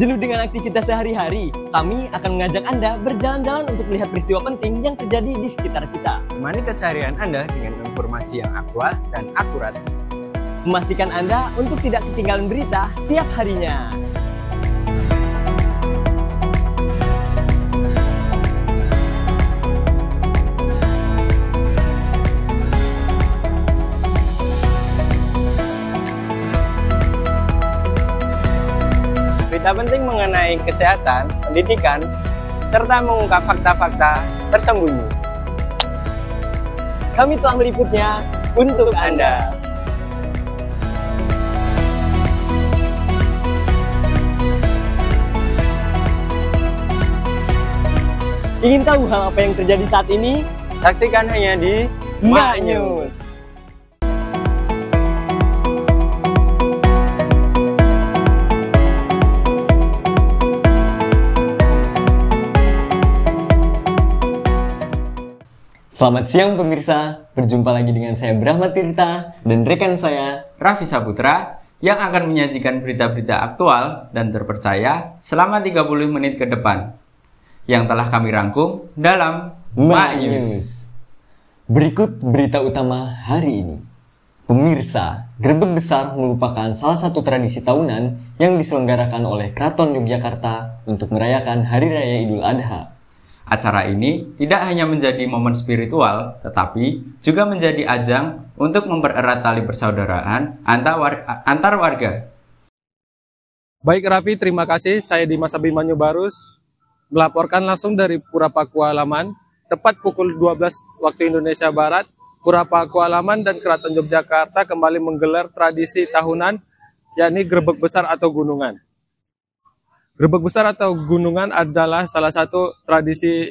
Jenuh dengan aktivitas sehari-hari, kami akan mengajak Anda berjalan-jalan untuk melihat peristiwa penting yang terjadi di sekitar kita. Temani keseharian Anda dengan informasi yang aktual dan akurat. Memastikan Anda untuk tidak ketinggalan berita setiap harinya. Berita penting mengenai kesehatan, pendidikan, serta mengungkap fakta-fakta tersembunyi. Kami telah meliputnya untuk Anda. Ingin tahu hal apa yang terjadi saat ini? Saksikan hanya di Mak News. Selamat siang pemirsa, berjumpa lagi dengan saya Brahma Tirta dan rekan saya Raffi Saputra yang akan menyajikan berita-berita aktual dan terpercaya selama 30 menit ke depan yang telah kami rangkum dalam Mak News. Berikut berita utama hari ini. Pemirsa, Grebeg Besar merupakan salah satu tradisi tahunan yang diselenggarakan oleh Keraton Yogyakarta untuk merayakan Hari Raya Idul Adha. Acara ini tidak hanya menjadi momen spiritual, tetapi juga menjadi ajang untuk mempererat tali persaudaraan antar warga. Baik Raffi, terima kasih. Saya Dimas Abimanyu Barus, melaporkan langsung dari Pura Pakualaman, tepat pukul 12 waktu Indonesia Barat. Pura Pakualaman dan Keraton Yogyakarta kembali menggelar tradisi tahunan, yakni Grebeg Besar atau Gunungan. Grebeg Besar atau Gunungan adalah salah satu tradisi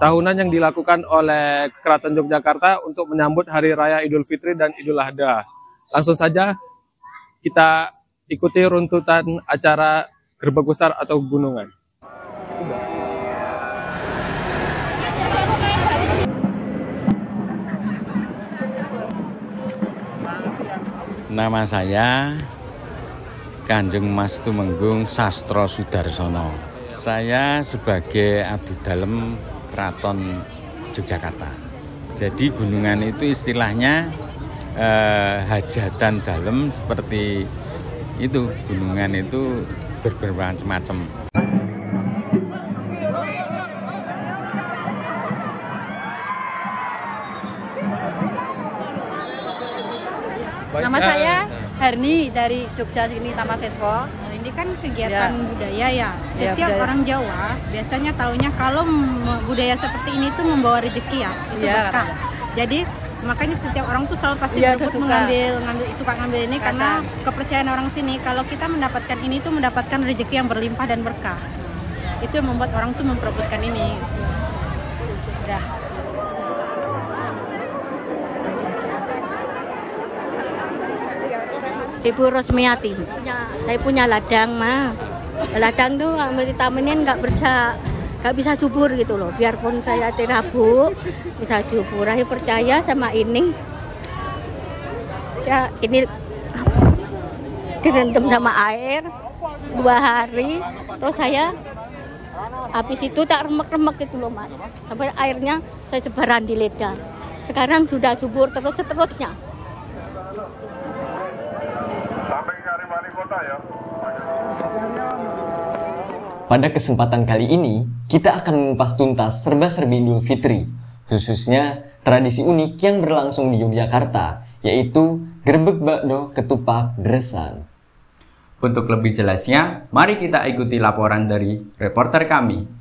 tahunan yang dilakukan oleh Keraton Yogyakarta untuk menyambut Hari Raya Idul Fitri dan Idul Adha. Langsung saja kita ikuti runtutan acara Grebeg Besar atau Gunungan. Nama saya Kanjeng Mas Tumenggung Sastro Sudarsono. Saya sebagai abdi dalem Keraton Yogyakarta. Jadi gunungan itu istilahnya hajatan dalem, seperti itu. Gunungan itu bermacam-macam. Nama saya Harni dari Jogja sini Tamaseswo. Ini kan kegiatan budaya ya. Setiap orang Jawa biasanya taunya kalau budaya seperti ini tuh membawa rezeki ya, itu berkah. Jadi makanya setiap orang tuh selalu pasti suka ngambil ini karena kepercayaan orang sini kalau kita mendapatkan ini tuh mendapatkan rezeki yang berlimpah dan berkah. Itu yang membuat orang tuh memperebutkan ini. Ya. Ibu Rosmiati. Saya punya ladang, Mas. Ladang tuh ditamenin nggak bisa subur gitu loh. Biarpun saya terabu bisa subur. Saya percaya sama ini. Ya ini direndam sama air 2 hari. Terus saya habis itu tak remek-remek gitu loh, Mas. Sampai airnya saya sebaran di lidah. Sekarang sudah subur terus seterusnya. Pada kesempatan kali ini, kita akan mengupas tuntas serba-serbi Idul Fitri, khususnya tradisi unik yang berlangsung di Yogyakarta, yaitu Grebeg Bakdo Ketupat Dresan. Untuk lebih jelasnya, mari kita ikuti laporan dari reporter kami.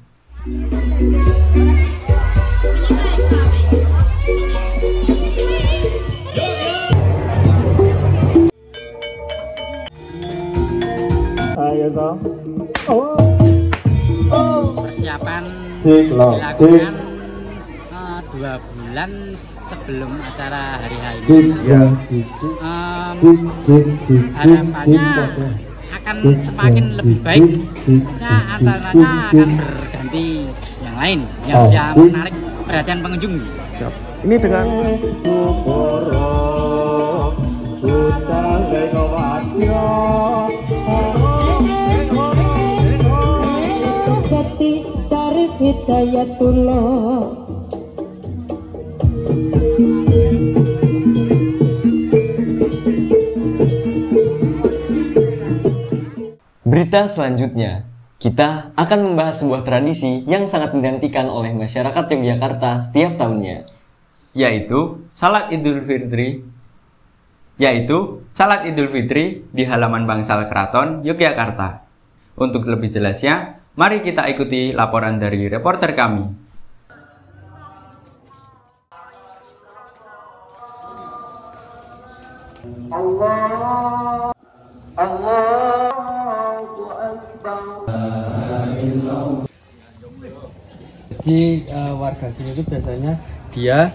Persiapan dilakukan 2 bulan sebelum acara hari H ini. Harapannya akan semakin lebih baik. Acaranya akan berganti yang lain yang bisa menarik perhatian pengunjung. Siap. Ini dengan sudah Hidayatullah. Berita selanjutnya, kita akan membahas sebuah tradisi yang sangat dinantikan oleh masyarakat Yogyakarta setiap tahunnya, yaitu Salat Idul Fitri di halaman Bangsal Keraton Yogyakarta. Untuk lebih jelasnya, mari kita ikuti laporan dari reporter kami. Jadi warga sini itu biasanya dia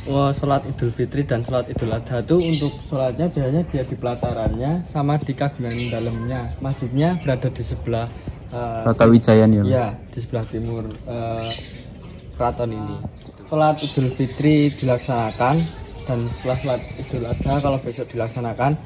sholat Idul Fitri dan sholat Idul Adha itu untuk sholatnya biasanya dia di pelatarannya sama di kabinan dalamnya. Masjidnya berada di sebelah Kota Wijayan ya? Ya, di sebelah timur keraton ini. Sholat Idul Fitri dilaksanakan dan setelah sholat Idul Adha kalau besok dilaksanakan,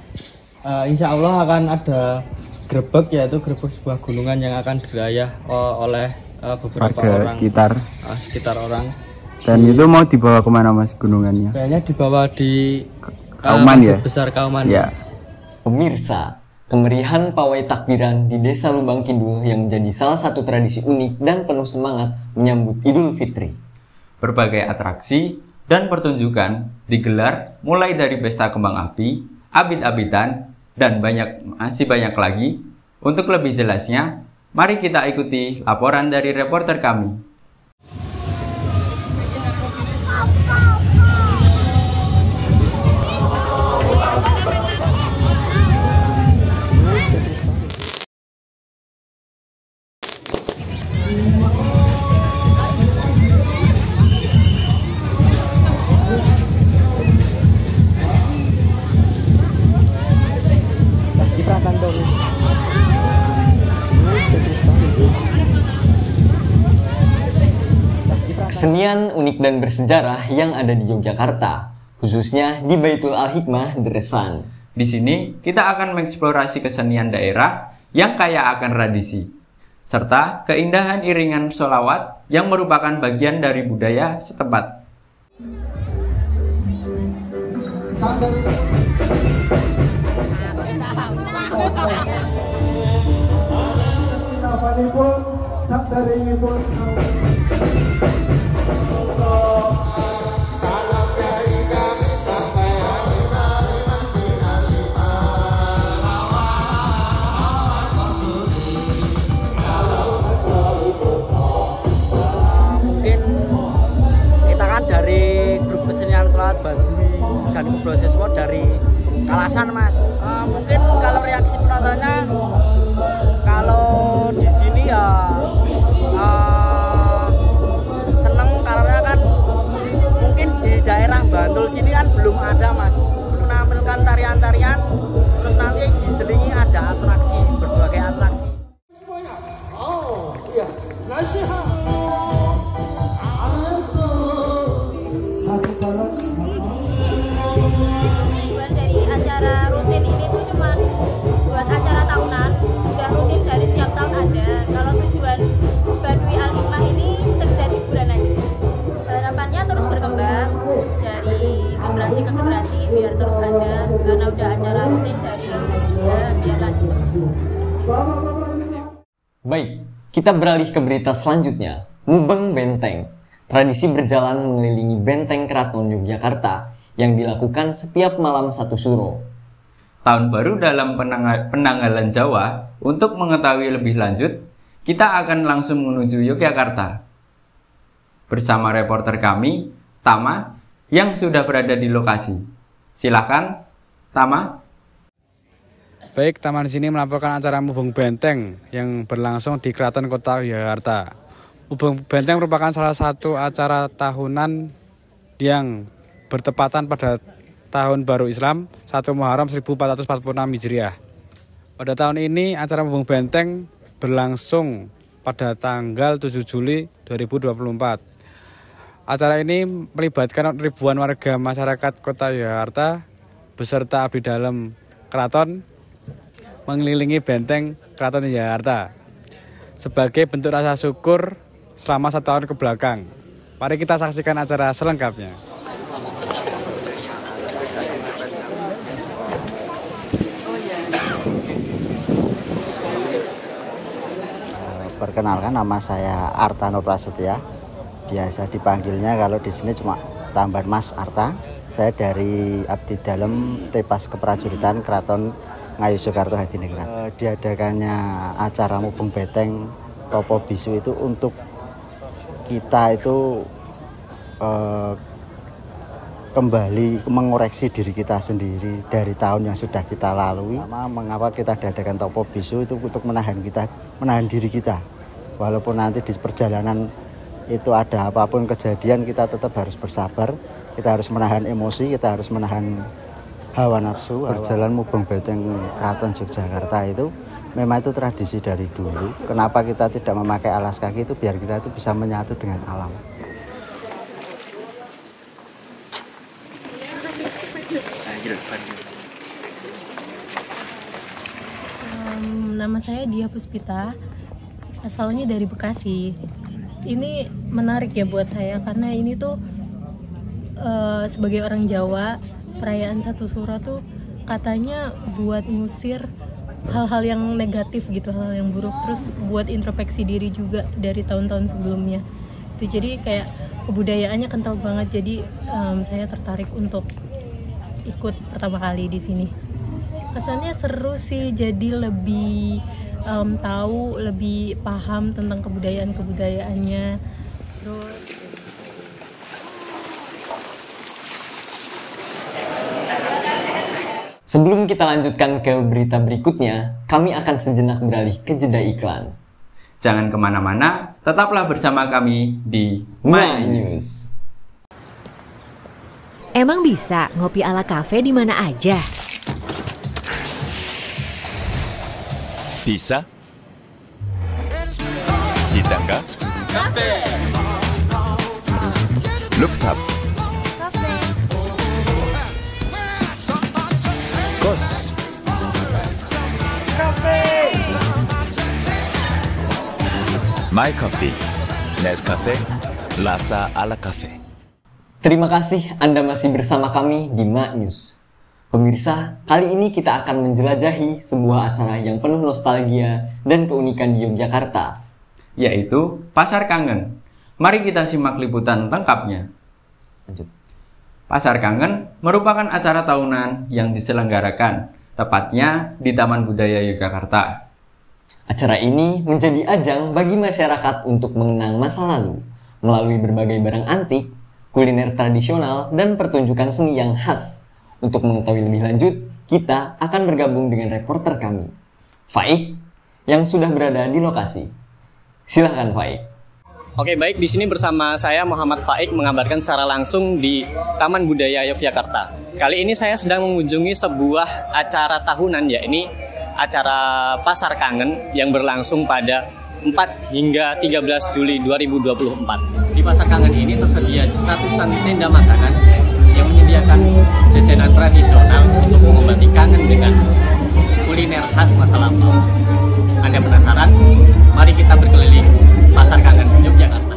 insya Allah akan ada grebek, yaitu grebek sebuah gunungan yang akan dirayah oleh beberapa warga orang sekitar orang. Dan itu mau dibawa kemana mas gunungannya? Kayaknya dibawa di Kauman ya? Besar Kauman ya. Pemirsa, kemeriahan pawai takbiran di Desa Lubang Kidul yang menjadi salah satu tradisi unik dan penuh semangat menyambut Idul Fitri. Berbagai atraksi dan pertunjukan digelar mulai dari pesta kembang api, abid-abidan, dan masih banyak lagi. Untuk lebih jelasnya, mari kita ikuti laporan dari reporter kami. Kesenian unik dan bersejarah yang ada di Yogyakarta, khususnya di Baitul Al-Hikmah Deresan. Di sini kita akan mengeksplorasi kesenian daerah yang kaya akan tradisi, serta keindahan iringan sholawat yang merupakan bagian dari budaya setempat. Dari grup kesenian Sholawat Baduy dan Kublosiswa dari Kalasan mas. Mungkin kalau reaksi penontonnya, kalau di sini ya seneng karena kan mungkin di daerah Bantul sini kan belum ada mas, menampilkan tarian-tarian, terus nanti diselingi ada atraksi, berbagai atraksi. Oh iya, nasihat. Tujuan dari acara rutin ini tuh cuma buat acara tahunan, sudah rutin dari setiap tahun ada. Kalau tujuan Baduy Al-Hikmah ini sekedar hiburan aja. Harapannya terus berkembang dari generasi ke generasi biar terus ada, karena udah acara rutin dari leluhur juga, biar lanjut terus. Baik, kita beralih ke berita selanjutnya, Mubeng Benteng. Tradisi berjalan mengelilingi benteng Keraton Yogyakarta yang dilakukan setiap malam 1 Suro. Tahun baru dalam penanggalan Jawa. Untuk mengetahui lebih lanjut, kita akan langsung menuju Yogyakarta bersama reporter kami, Tama, yang sudah berada di lokasi. Silakan, Tama. Baik, Tama di sini melaporkan acara Mubeng Benteng yang berlangsung di Keraton Kota Yogyakarta. Mubeng Benteng merupakan salah satu acara tahunan yang bertepatan pada Tahun Baru Islam 1 Muharram 1446 Hijriah. Pada tahun ini acara Mubeng Benteng berlangsung pada tanggal 7 Juli 2024. Acara ini melibatkan ribuan warga masyarakat Kota Yogyakarta beserta abdi dalam keraton mengelilingi benteng Keraton Yogyakarta sebagai bentuk rasa syukur selama 1 tahun ke belakang. Mari kita saksikan acara selengkapnya. Perkenalkan, nama saya Arta Nur Prasetya. Biasa dipanggilnya kalau di sini cuma Tambahan Mas Arta. Saya dari Abdi Dalem Tepas Keprajuritan Keraton Ngayogyakarta Hadiningrat. Diadakannya acara Mubeng Beteng Topo Bisu itu untuk kita itu kembali mengoreksi diri kita sendiri dari tahun yang sudah kita lalui. Mengapa kita adakan Topo Bisu itu untuk menahan diri kita. Walaupun nanti di perjalanan itu ada apapun kejadian, kita tetap harus bersabar. Kita harus menahan emosi, kita harus menahan hawa nafsu. Berjalan Mubeng Beteng Keraton Yogyakarta itu memang itu tradisi dari dulu. Kenapa kita tidak memakai alas kaki itu biar kita itu bisa menyatu dengan alam. Nama saya Dia Puspita, asalnya dari Bekasi. Ini menarik ya buat saya karena ini tuh sebagai orang Jawa, perayaan Satu Suro tuh katanya buat ngusir hal-hal yang negatif gitu, hal yang buruk, terus buat introspeksi diri juga dari tahun-tahun sebelumnya. Itu jadi kayak kebudayaannya kental banget. Jadi saya tertarik untuk ikut pertama kali di sini. Kesannya seru sih, jadi lebih tahu, lebih paham tentang kebudayaan-kebudayaannya. Terus sebelum kita lanjutkan ke berita berikutnya, kami akan sejenak beralih ke jeda iklan. Jangan kemana-mana, tetaplah bersama kami di My News. Emang bisa ngopi ala kafe di mana aja? Bisa? Di tangga? Kafe. Rooftop? Kafe. Kos? Kafe. My Coffee, Nescafe, Rasa ala Cafe. Terima kasih Anda masih bersama kami di My News. Pemirsa, kali ini kita akan menjelajahi sebuah acara yang penuh nostalgia dan keunikan di Yogyakarta, yaitu Pasar Kangen. Mari kita simak liputan lengkapnya. Lanjut. Pasar Kangen merupakan acara tahunan yang diselenggarakan, tepatnya di Taman Budaya Yogyakarta. Acara ini menjadi ajang bagi masyarakat untuk mengenang masa lalu, melalui berbagai barang antik, kuliner tradisional, dan pertunjukan seni yang khas. Untuk mengetahui lebih lanjut, kita akan bergabung dengan reporter kami, Faik, yang sudah berada di lokasi. Silahkan Faik. Oke, baik, di sini bersama saya Muhammad Faik mengabarkan secara langsung di Taman Budaya Yogyakarta. Kali ini saya sedang mengunjungi sebuah acara tahunan, yakni acara Pasar Kangen yang berlangsung pada 4 hingga 13 Juli 2024. Di Pasar Kangen ini tersedia ratusan tenda makanan yang menyediakan jajanan tradisional untuk mengobati kangen dengan kuliner khas masa lampau. Anda penasaran? Mari kita berkeliling Pasar Kangen Yogyakarta.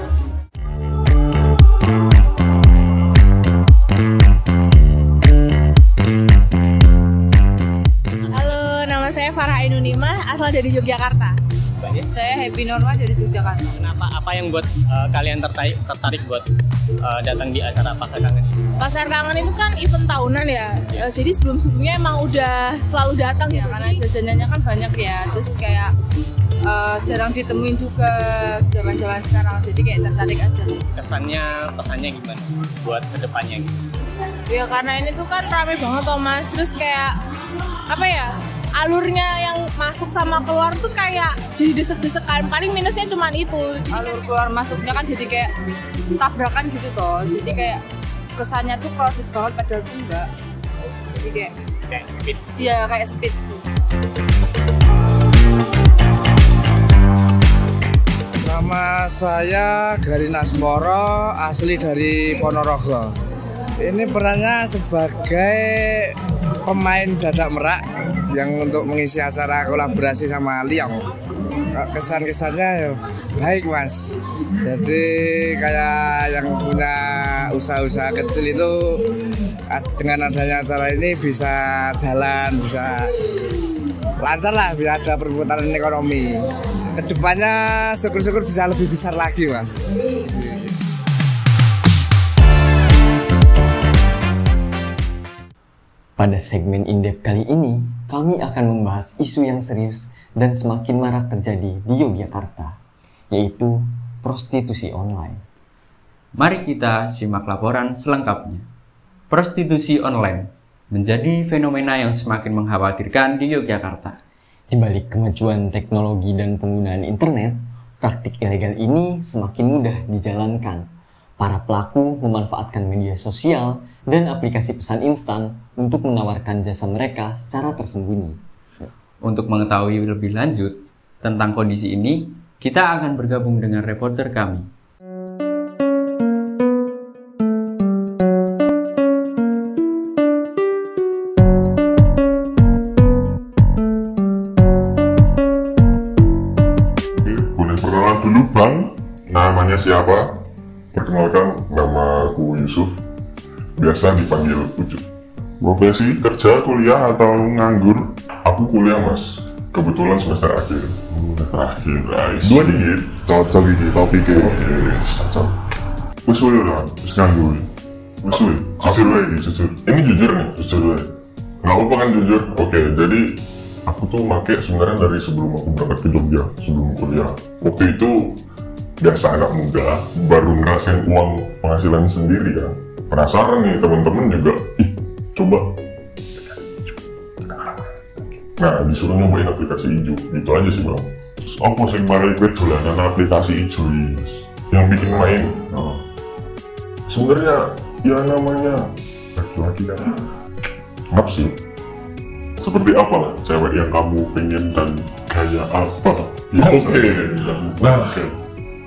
Halo, nama saya Farah Ainunimah, asal dari Yogyakarta. Saya Happy Norma dari Yogyakarta. Kenapa? Apa yang buat kalian tertarik buat datang di acara Pasar Kangen ini? Pasar Kangen itu kan event tahunan ya. Jadi sebelum-sebelumnya emang udah selalu datang ya, gitu. Karena jajanannya kan banyak ya. Terus kayak jarang ditemuin juga zaman-zaman sekarang. Jadi kayak tertarik aja. Kesannya, pesannya gimana buat kedepannya gitu? Ya karena ini tuh kan rame banget toh Mas. Terus kayak apa ya? Alurnya yang masuk sama keluar tuh kayak jadi desek-desekan. Paling minusnya cuma itu. Jadi alur keluar masuknya kan jadi kayak tabrakan gitu toh. Jadi kayak kesannya tuh crowded banget padahal tuh enggak. Jadi kayak speed. Iya, kayak speed. Nama saya Gari Nasmoro, asli dari Ponorogo. Ini perannya sebagai pemain dadak merak yang untuk mengisi acara kolaborasi sama Liang. Kesan-kesannya ya baik Mas, Jadi kayak yang punya usaha-usaha kecil itu dengan adanya acara ini bisa jalan, bisa lancar lah, bisa ada perputaran ekonomi. Kedepannya syukur-syukur bisa lebih besar lagi, Mas. Pada segmen In-Depth kali ini, kami akan membahas isu yang serius dan semakin marak terjadi di Yogyakarta, yaitu prostitusi online. Mari kita simak laporan selengkapnya. Prostitusi online menjadi fenomena yang semakin mengkhawatirkan di Yogyakarta. Di balik kemajuan teknologi dan penggunaan internet, praktik ilegal ini semakin mudah dijalankan. Para pelaku memanfaatkan media sosial dan aplikasi pesan instan untuk menawarkan jasa mereka secara tersembunyi. Untuk mengetahui lebih lanjut tentang kondisi ini, kita akan bergabung dengan reporter kami. Boleh perkenalan dulu Bang, namanya siapa? Perkenalkan, nama aku Yusuf, biasa dipanggil Ucup. Profesi, kerja, kuliah, atau nganggur? Aku kuliah mas, kebetulan semester akhir. Terakhir guys. Dua dikit. Cocok ini topiknya. Cocok. Wis suwe lah, wis nganggur. Wis suwe. Jujur wae, jujur. Ini jujur nih? Jujur wae. Nggak apa kan jujur? Oke, jadi aku tuh make sebenarnya dari sebelum aku berangkat ke Jogja, sebelum kuliah. Waktu itu biasa anak muda, baru ngerasain uang penghasilan sendiri kan. Penasaran nih teman-teman juga, coba. Nah, disuruh nyobain aplikasi hijau, gitu aja sih bang. Apa sih mari gue dolanan aplikasi hijau ini? Yang bikin main. Sebenarnya ya namanya laki-laki kan nafsu. Seperti apa lah cewek yang kamu pengen dan gaya apa? Ya, oke. Nah,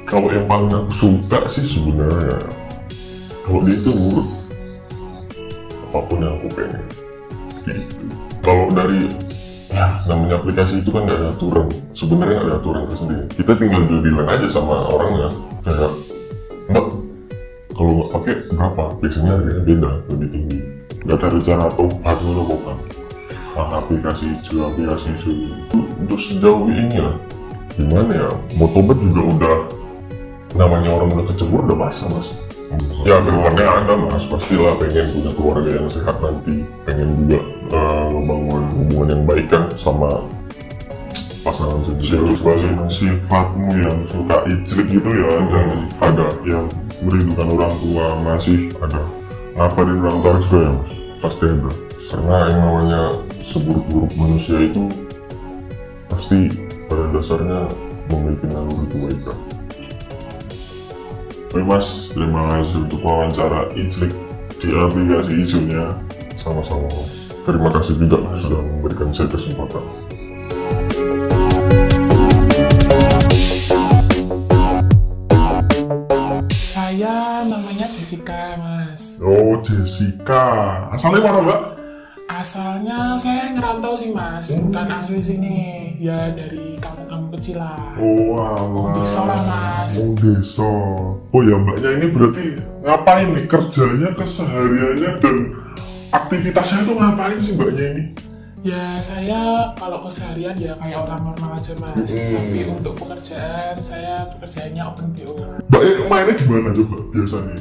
kalau yang paling aku suka sih sebenarnya, kalau dia itu nurut apapun yang aku pengen. Gitu. Kalau dari namanya aplikasi itu kan nggak ada aturan, sebenarnya nggak ada aturan tersendiri. Kita tinggal deal-dealan aja sama orangnya, kayak mbak kalau nggak pakai berapa? Biasanya harganya beda, lebih tinggi. Nggak ada rencana atau harus bukan. Aplikasi hijau untuk sejauh ini lah. Gimana ya? Motobat juga udah namanya orang udah kecebur udah basah mas. Ya keluarnya ada mas, pastilah pengen punya keluarga yang sehat nanti, pengen juga membangun hubungan yang baik kan sama pasangan sendiri. Sifatmu yang suka ijlik gitu ya, dan ada yang merindukan orang tua masih ada. Ngapain orang tua juga ya mas? Pasti ada. Karena yang namanya seburuk-buruk manusia itu pasti pada dasarnya memiliki naluri kebaikan. Oke mas, terima kasih untuk wawancara ijlik di aplikasi hijaunya. Sama-sama mas. Terima kasih juga sudah memberikan saya kesempatan. Saya namanya Jessica mas. Oh Jessica, asalnya mana mbak? Asalnya saya ngerantau sih mas, bukan asli sini, ya dari kampung-kampung kecil lah. Oh alah. Desa lah mas. Oh desa. Oh ya mbaknya ini berarti ngapain nih kerjanya, kesehariannya dan aktivitasnya itu ngapain sih mbaknya ini? Ya saya kalau keseharian ya kayak orang normal aja mas, tapi untuk pekerjaan saya pekerjaannya open BO. Mbaknya mainnya gimana coba biasanya?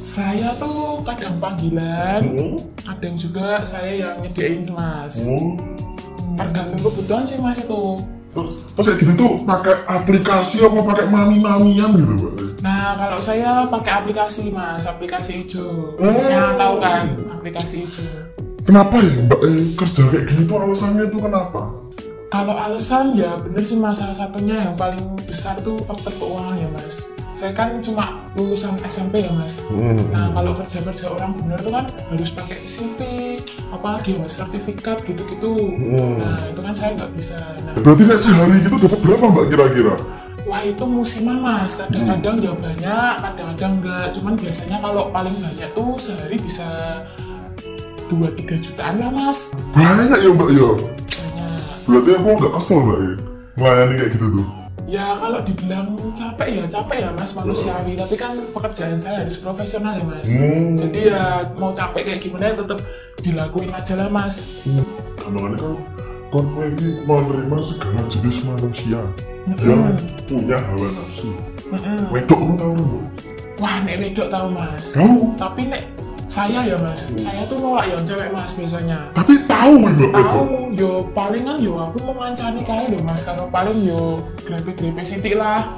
Saya tuh kadang panggilan, kadang juga saya yang nyediain mas. Tergantung kebutuhan sih mas itu. Terus kayak gitu tuh pakai aplikasi apa pakai mami-mamian gitu mbak? Nah kalau saya pakai aplikasi mas, aplikasi hijau. Saya tahu kan aplikasi hijau. Kenapa ya mbak kerja kayak gini tuh alasannya tuh kenapa? Kalau alasan ya bener sih mas, salah satunya yang paling besar tuh faktor keuangan ya mas. Saya kan cuma lulusan SMP ya mas. Nah kalau kerja-kerja orang bener tuh kan harus pakai CV, apalagi mas sertifikat gitu-gitu. Nah itu kan saya nggak bisa. Berarti nek sehari gitu dapat berapa mbak kira-kira? Wah itu musiman mas, kadang-kadang ya banyak, kadang-kadang enggak. Cuman biasanya kalau paling banyak tuh sehari bisa 2-3 jutaan lah mas. Banyak ya mbak ya? Banyak. Berarti aku nggak kesel mbak ya melayani kayak gitu tuh? Ya kalau dibilang capek ya Mas, manusiawi. Tapi kan pekerjaan saya harus profesional ya Mas. Jadi ya mau capek kayak gimana tetap dilakuin aja lah Mas. Karena kan kon ini menerima segala jenis manusia yang punya hawa nafsu. Wedok lu tahu lu? Wah, nek wedok tahu Mas. Tahu. Tapi nek saya ya Mas, saya tuh nolak yang cewek Mas biasanya. Tapi tahu wedok. Tahu, yo palingan yo aku mau ngancani kae lho Mas, karena paling yo grepe-grepe sithik lah.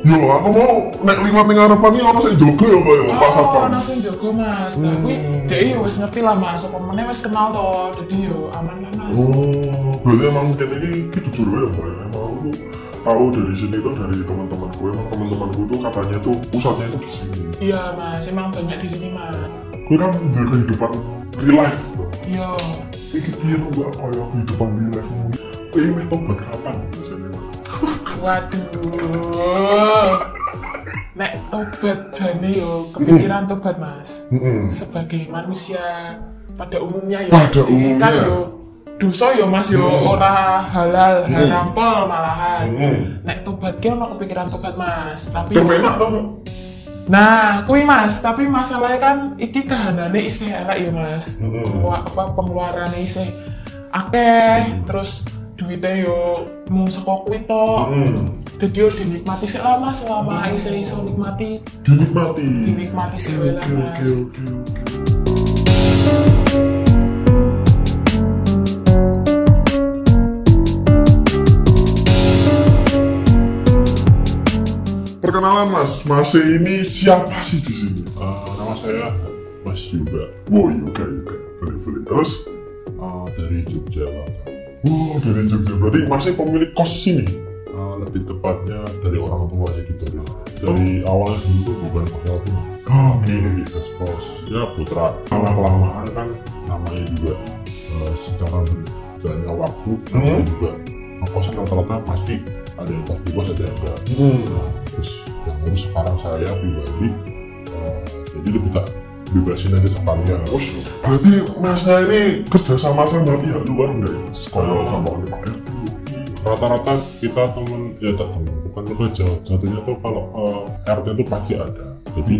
Yo aku mau nek liwat ning ngarepan iki ana sing jogo ya kaya pas apa. Oh, ana sing jogo Mas. Nah, kuwi dhek yo wis ngerti lah Mas, apa meneh wis kenal to. Jadi yo aman lah Mas. Oh, berarti emang kene iki jujur ya, Mbak. Emang aku tahu dari sini tuh dari teman-temanku, emang teman-temanku tuh katanya tuh pusatnya itu di sini. Iya Mas, emang banyak di sini Mas. Gue kan dari kehidupan real life tuh. Iya. Iki piye tuh gak kayak kehidupan real life mu. Ini tobat kapan biasanya? Waduh. Nek tobat jane yo kepikiran tobat Mas. Sebagai manusia pada umumnya ya. Pada umumnya. Kan yo dosa yo Mas yo ora halal, haram pol malahan. Nek tobat ki ono kepikiran tobat Mas, tapi kepenak to. Nah, kuwi Mas, tapi masalahnya kan iki kahanane isih elek ya Mas. Pengeluarane isih akeh, terus duitnya yo mung saka kuwi tok. Dadi yo dinikmati sik lah Mas, selama isih iso nikmati. Dinikmati sik wae lah Mas. Perkenalan Mas ini siapa sih di sini? Nama saya Mas Yuga. Oh Yuga. Boleh. Terus dari Yogyakarta. Oh dari Jogja. Berarti masih pemilik kos sini? Lebih tepatnya dari orang tuanya gitu ya. Dari awalnya dulu tuh bukan kos ini. Ini kos. Ya putra. Lama-kelamaan kan namanya juga secara berjalannya waktu. Namanya juga kosan rata-rata pasti ada yang pasti bos, ada yang enggak. Terus yang ngurus sekarang saya pribadi, jadi lebih tak bebasin aja sekalian. Terus berarti Masnya ini kerja sama pihak luar enggak ya? Kalau sama orang Pak RT. Rata-rata kita temen, ya tak temen, bukan kerja. Jatuhnya tuh kalau RT itu pasti ada. Jadi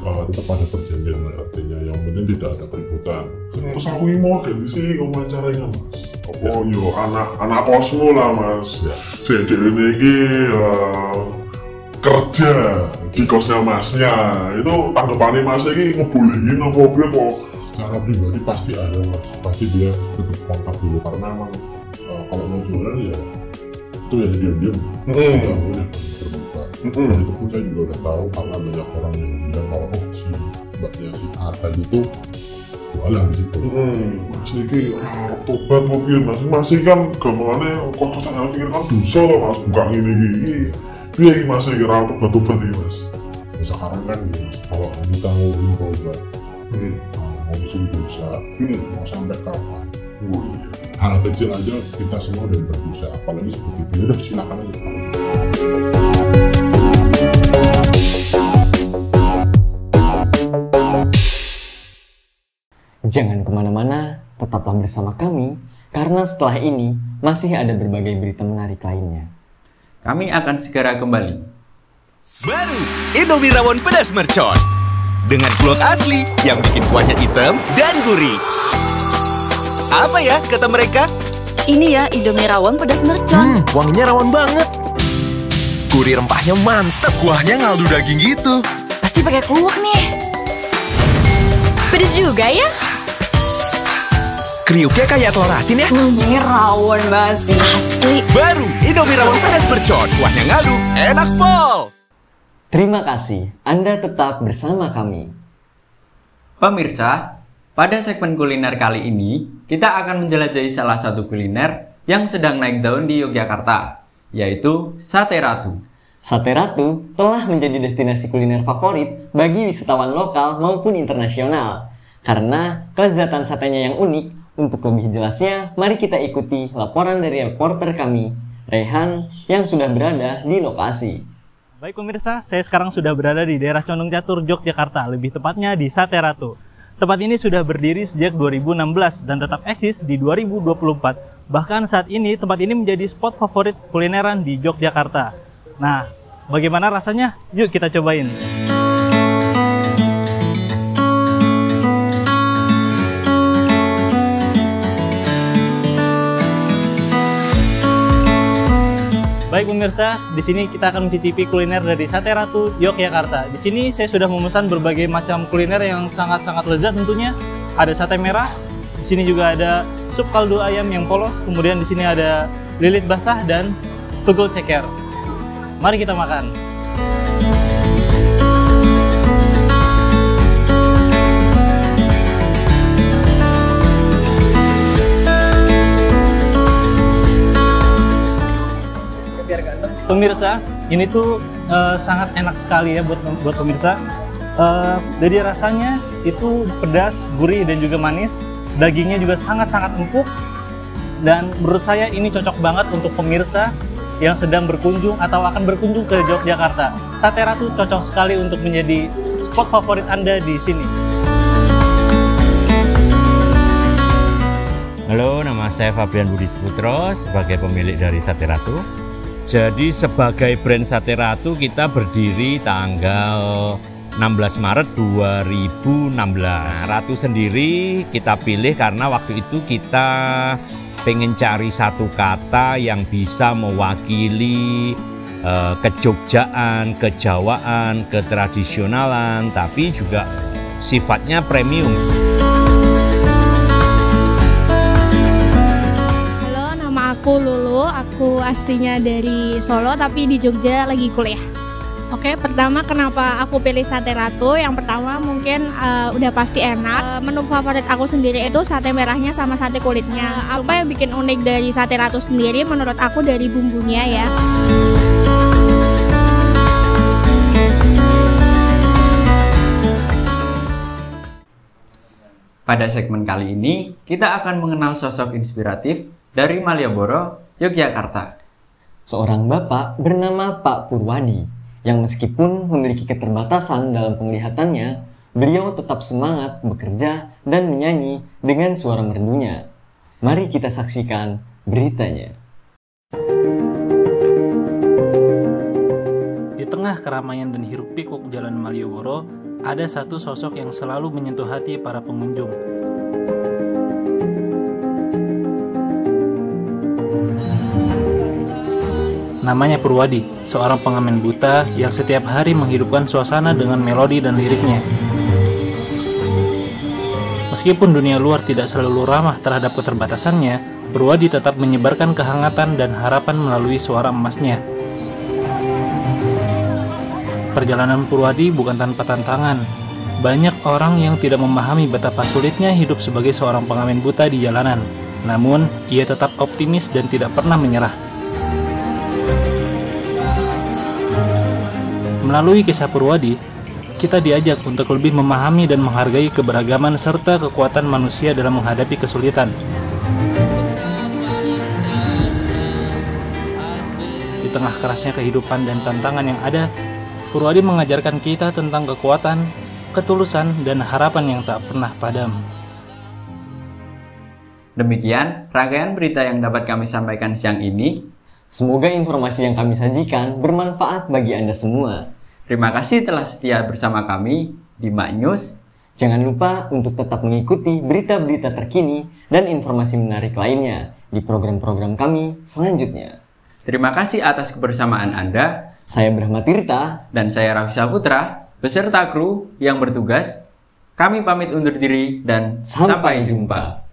tetap ada perjanjian dengan RT-nya. Yang penting tidak ada keributan. Terus aku ini mau ganti sih wawancaranya Mas. Oh yo anak kosmo lah Mas. Jadi ini kerja di kosnya Masnya. Itu tanggapannya Mas ini ngebolehin apa kok? Secara pribadi pasti ada Mas. Pasti dia tetap kontak dulu karena emang kalau mau jualan ya itu ya diam-diam. Tidak boleh terbuka. Dan itu pun saya juga udah tahu karena banyak orang yang bilang kalau si mbaknya si Arta itu jualan di situ. Masih ini tobat mungkin masih kan gambarnya kok-kosan Alvin kan dosa loh Mas, buka ini biar masih kira tobat ini Mas. Sekarang kan ya, kalau kita ngomongin tobat mau disini dosa mau sampai kapan? Hal kecil aja kita semua udah berdosa, apalagi seperti itu. Udah silakan aja. Jangan kemana-mana, tetaplah bersama kami, karena setelah ini masih ada berbagai berita menarik lainnya. Kami akan segera kembali. Baru Indomie Rawon Pedas Mercon dengan blok asli yang bikin kuahnya hitam dan gurih. Apa ya kata mereka? Ini ya Indomie Rawon Pedas Mercon. Wanginya rawon banget. Gurih rempahnya mantep. Kuahnya ngaldu daging gitu. Pasti pakai kluwak nih. Pedas juga ya? Kriuknya kayak telur asin ya? Ini rawon Mas. Asli. Baru Indomie Rawon Pedas Mercon. Kuahnya ngaldu, enak pol. Terima kasih, Anda tetap bersama kami. Pemirsa, pada segmen kuliner kali ini, kita akan menjelajahi salah satu kuliner yang sedang naik daun di Yogyakarta, yaitu Sate Ratu. Sate Ratu telah menjadi destinasi kuliner favorit bagi wisatawan lokal maupun internasional. Karena kelezatan satenya yang unik, untuk lebih jelasnya, mari kita ikuti laporan dari reporter kami, Rehan, yang sudah berada di lokasi. Baik pemirsa, saya sekarang sudah berada di daerah Condong Catur, Yogyakarta, lebih tepatnya di Sate Ratu. Tempat ini sudah berdiri sejak 2016 dan tetap eksis di 2024. Bahkan saat ini tempat ini menjadi spot favorit kulineran di Yogyakarta. Nah, bagaimana rasanya? Yuk kita cobain. Baik pemirsa, di sini kita akan mencicipi kuliner dari Sate Ratu Yogyakarta. Di sini saya sudah memesan berbagai macam kuliner yang sangat-sangat lezat tentunya. Ada sate merah, di sini juga ada sup kaldu ayam yang polos, kemudian di sini ada lilit basah dan tugul ceker. Mari kita makan. Pemirsa, ini tuh sangat enak sekali ya buat pemirsa. Dari rasanya itu pedas, gurih dan juga manis. Dagingnya juga sangat-sangat empuk. Dan menurut saya ini cocok banget untuk pemirsa yang sedang berkunjung atau akan berkunjung ke Yogyakarta. Sate Ratu cocok sekali untuk menjadi spot favorit Anda di sini. Halo, nama saya Fabian Budi Sputro sebagai pemilik dari Sate Ratu. Jadi sebagai brand Sate Ratu kita berdiri tanggal 16 Maret 2016. Ratu sendiri kita pilih karena waktu itu kita pengen cari satu kata yang bisa mewakili kejogjaan, kejawaan, ketradisionalan, tapi juga sifatnya premium. Aku Lulu, aku aslinya dari Solo tapi di Jogja lagi kuliah. Oke, pertama kenapa aku pilih Sate Ratu? Yang pertama mungkin udah pasti enak. Menu favorit aku sendiri itu sate merahnya sama sate kulitnya. Apa yang bikin unik dari Sate Ratu sendiri menurut aku dari bumbunya ya. Pada segmen kali ini, kita akan mengenal sosok inspiratif dari Malioboro, Yogyakarta. Seorang bapak bernama Pak Purwadi, yang meskipun memiliki keterbatasan dalam penglihatannya, beliau tetap semangat bekerja dan menyanyi dengan suara merdunya. Mari kita saksikan beritanya. Di tengah keramaian dan hiruk pikuk jalan Malioboro, ada satu sosok yang selalu menyentuh hati para pengunjung. Namanya Purwadi, seorang pengamen buta yang setiap hari menghidupkan suasana dengan melodi dan liriknya. Meskipun dunia luar tidak selalu ramah terhadap keterbatasannya, Purwadi tetap menyebarkan kehangatan dan harapan melalui suara emasnya. Perjalanan Purwadi bukan tanpa tantangan. Banyak orang yang tidak memahami betapa sulitnya hidup sebagai seorang pengamen buta di jalanan. Namun, ia tetap optimis dan tidak pernah menyerah. Melalui kisah Purwadi, kita diajak untuk lebih memahami dan menghargai keberagaman serta kekuatan manusia dalam menghadapi kesulitan. Di tengah kerasnya kehidupan dan tantangan yang ada, Purwadi mengajarkan kita tentang kekuatan, ketulusan, dan harapan yang tak pernah padam. Demikian rangkaian berita yang dapat kami sampaikan siang ini. Semoga informasi yang kami sajikan bermanfaat bagi Anda semua. Terima kasih telah setia bersama kami di Mak News. Jangan lupa untuk tetap mengikuti berita-berita terkini dan informasi menarik lainnya di program-program kami selanjutnya. Terima kasih atas kebersamaan Anda. Saya Brahma Tirta dan saya Raffi Saputra beserta kru yang bertugas. Kami pamit undur diri dan sampai jumpa.